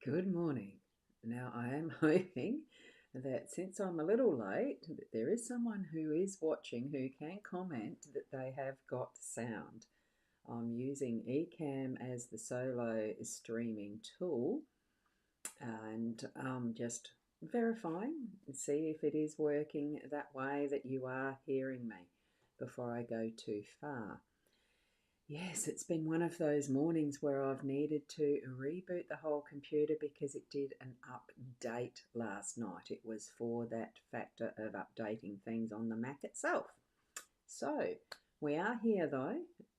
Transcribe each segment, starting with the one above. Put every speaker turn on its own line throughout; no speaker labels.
Good morning. Now, I am hoping that since I'm a little late, that there is someone who is watching who can comment that they have got sound. I'm using Ecamm as the solo streaming tool and just verifying and see if it is working that way that you are hearing me before I go too far. Yes, it's been one of those mornings where I've needed to reboot the whole computer because it did an update last night. It was for that factor of updating things on the Mac itself. So we are here though.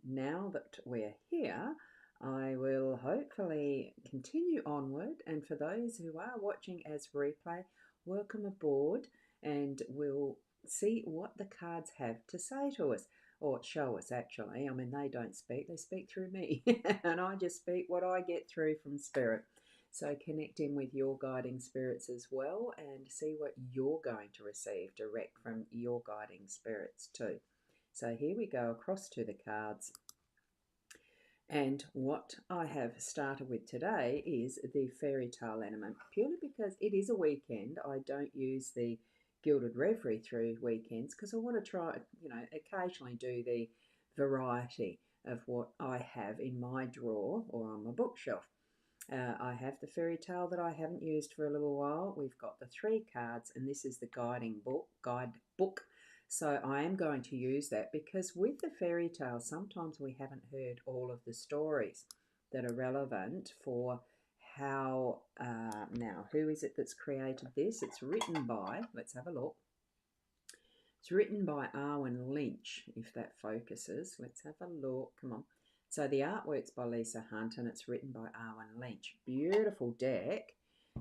Now that we're here, I will hopefully continue onward. And for those who are watching as replay, welcome aboard and we'll see what the cards have to say to us or show us actually. I mean, they don't speak, they speak through me and I just speak what I get through from spirit. So connect in with your guiding spirits as well and see what you're going to receive direct from your guiding spirits too. So here we go across to the cards. And what I have started with today is the fairy tale element, purely because it is a weekend. I don't use the Gilded Reverie through weekends because I want to try, occasionally do the variety of what I have in my drawer or on my bookshelf. I have the fairy tale that I haven't used for a little while. We've got the 3 cards, and this is the guidebook. So I am going to use that because with the fairy tale, sometimes we haven't heard all of the stories that are relevant for how. Now, who is it that's created this? It's written by, let's have a look. It's written by Arwen Lynch, if that focuses. Let's have a look. Come on. So the artwork's by Lisa Hunt and it's written by Arwen Lynch. Beautiful deck,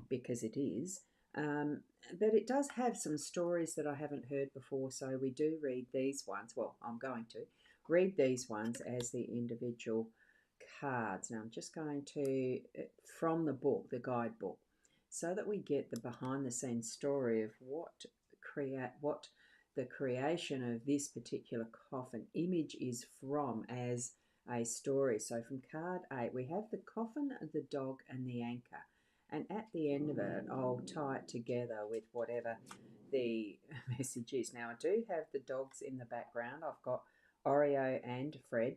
because it is. But it does have some stories that I haven't heard before, so we do read these ones. Well, I'm going to read these ones as the individual cards. Now I'm just going to, from the book, the guidebook, so that we get the behind the scenes story of what the creation of this particular coffin image is from as a story. So from card 8, we have the coffin, the dog, and the anchor. And at the end of it, I'll tie it together with whatever the message is. Now, I do have the dogs in the background. I've got Oreo and Fred.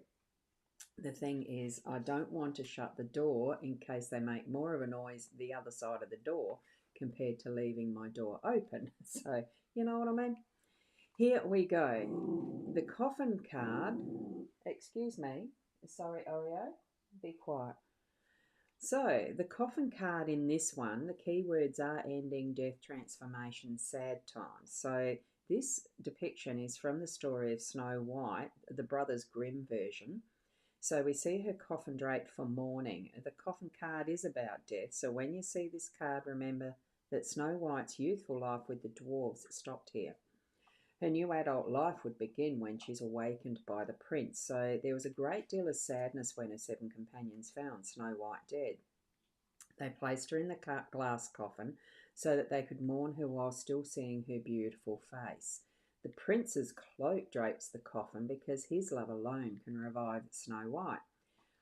The thing is, I don't want to shut the door in case they make more of a noise the other side of the door compared to leaving my door open. So, you know what I mean? Here we go. The coffin card. Excuse me. Sorry, Oreo. Be quiet. So, the coffin card in this one, the keywords are ending, death, transformation, sad times. So, this depiction is from the story of Snow White, the Brothers Grimm version. So, we see her coffin draped for mourning. The coffin card is about death. So, when you see this card, remember that Snow White's youthful life with the dwarves stopped here. Her new adult life would begin when she's awakened by the prince, so there was a great deal of sadness when her 7 companions found Snow White dead. They placed her in the glass coffin so that they could mourn her while still seeing her beautiful face. The prince's cloak drapes the coffin because his love alone can revive Snow White.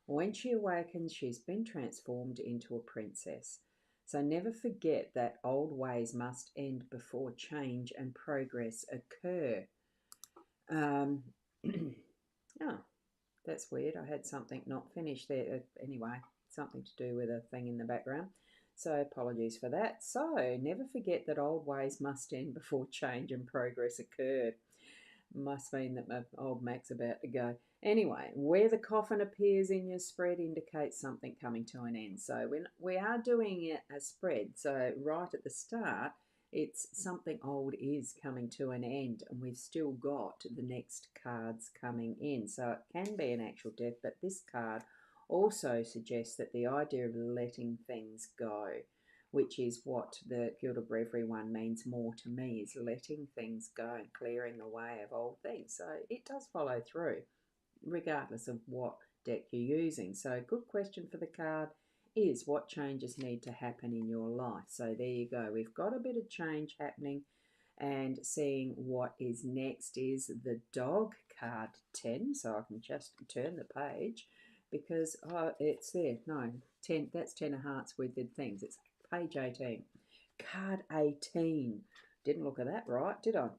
When she awakens, she's been transformed into a princess. So never forget that old ways must end before change and progress occur. Oh, that's weird. I had something not finished there. Anyway, something to do with a thing in the background. So apologies for that. So never forget that old ways must end before change and progress occur. Must mean that my old Mac's about to go. Anyway, where the coffin appears in your spread indicates something coming to an end. So when we are doing a spread, so right at the start, it's something old is coming to an end and we've still got the next cards coming in. So it can be an actual death, but this card also suggests that the idea of letting things go, which is what the Gilded Reverie one means more to me, is letting things go and clearing the way of old things. So it does follow through, regardless of what deck you're using. So a good question for the card is, what changes need to happen in your life? So there you go. We've got a bit of change happening, and seeing what is next is the dog card 10. So I can just turn the page. because it's there. No, 10, that's 10 of hearts with the things. It's page 18. Card 18. Didn't look at that right, did I?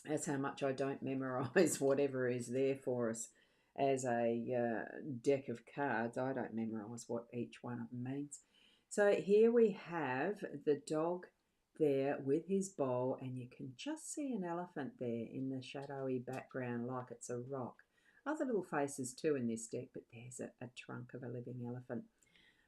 That's how much I don't memorise whatever is there for us as a deck of cards. I don't memorise what each one of them means. So here we have the dog there with his bowl, and you can just see an elephant there in the shadowy background like it's a rock. Other little faces too in this deck, but there's a trunk of a living elephant.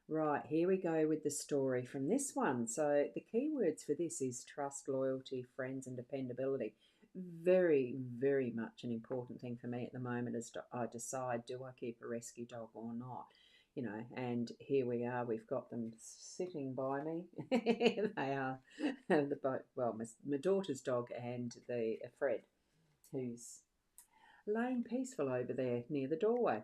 Right, here we go with the story from this one. So the keywords for this is trust, loyalty, friends, and dependability. Very, very much an important thing for me at the moment as I decide, do I keep a rescue dog or not? You know, and here we are. We've got them sitting by me. They are my daughter's dog and the Fred, who's laying peaceful over there near the doorway.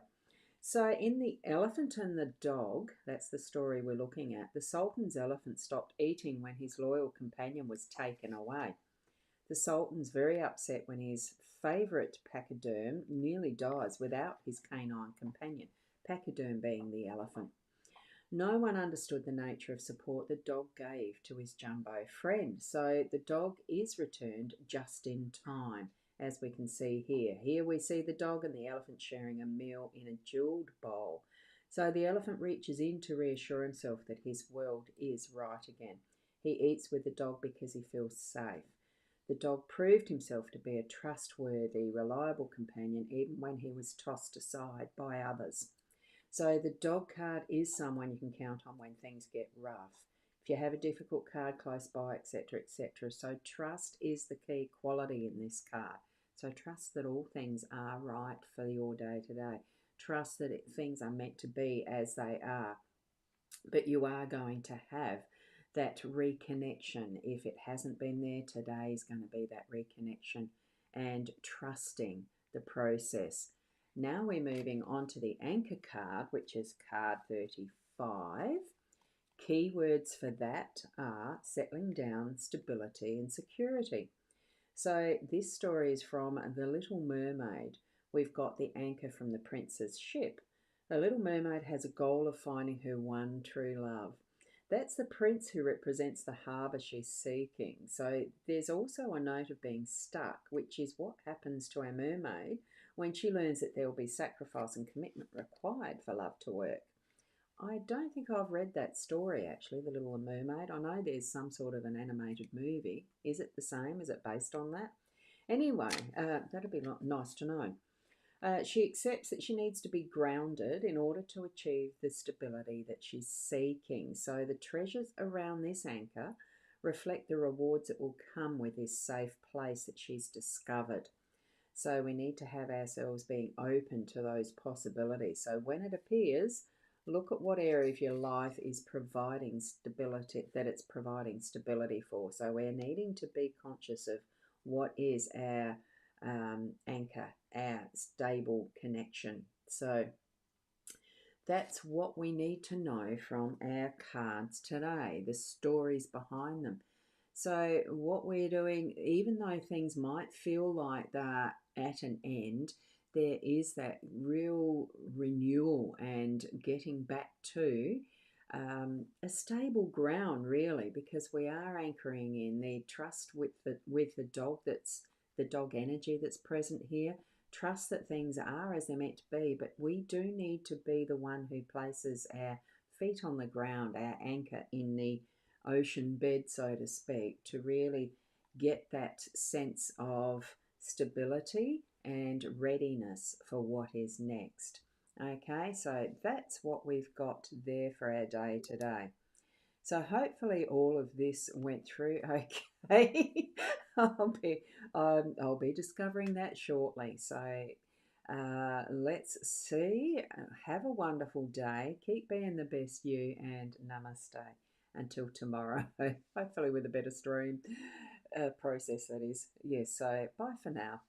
So, in The Elephant and the Dog, that's the story we're looking at, the Sultan's elephant stopped eating when his loyal companion was taken away. The Sultan's very upset when his favourite pachyderm nearly dies without his canine companion, pachyderm being the elephant. No one understood the nature of support the dog gave to his jumbo friend, so the dog is returned just in time, as we can see here. Here we see the dog and the elephant sharing a meal in a jeweled bowl. So the elephant reaches in to reassure himself that his world is right again. He eats with the dog because he feels safe. The dog proved himself to be a trustworthy, reliable companion even when he was tossed aside by others. So the dog card is someone you can count on when things get rough. If you have a difficult card close by, etc., etc. So trust is the key quality in this card. So trust that all things are right for your day to day. Trust that things are meant to be as they are. But you are going to have that reconnection. If it hasn't been there, today is going to be that reconnection, and trusting the process. Now we're moving on to the anchor card, which is card 35. Keywords for that are settling down, stability, and security. So this story is from The Little Mermaid. We've got the anchor from the prince's ship. The Little Mermaid has a goal of finding her one true love. That's the prince who represents the harbour she's seeking. So there's also a note of being stuck, which is what happens to our mermaid when she learns that there will be sacrifice and commitment required for love to work. I don't think I've read that story actually, The Little Mermaid. I know there's some sort of an animated movie. Is it the same? Is it based on that? Anyway, that'd be nice to know. She accepts that she needs to be grounded in order to achieve the stability that she's seeking. So the treasures around this anchor reflect the rewards that will come with this safe place that she's discovered. So we need to have ourselves being open to those possibilities. So when it appears, look at what area of your life is providing stability, that it's providing stability for. So we're needing to be conscious of what is our anchor, our stable connection. So that's what we need to know from our cards today, the stories behind them. So what we're doing, even though things might feel like they're at an end, there is that real renewal and getting back to a stable ground, really, because we are anchoring in the trust with the dog, that's the dog energy that's present here. Trust that things are as they're meant to be, but we do need to be the one who places our feet on the ground, our anchor in the ocean bed, so to speak, to really get that sense of stability and readiness for what is next. Okay, so that's what we've got there for our day today. So hopefully all of this went through okay. I'll be discovering that shortly. So let's see. Have a wonderful day. Keep being the best you, and namaste. Until tomorrow, hopefully with a better stream process, that is. Yes, so bye for now.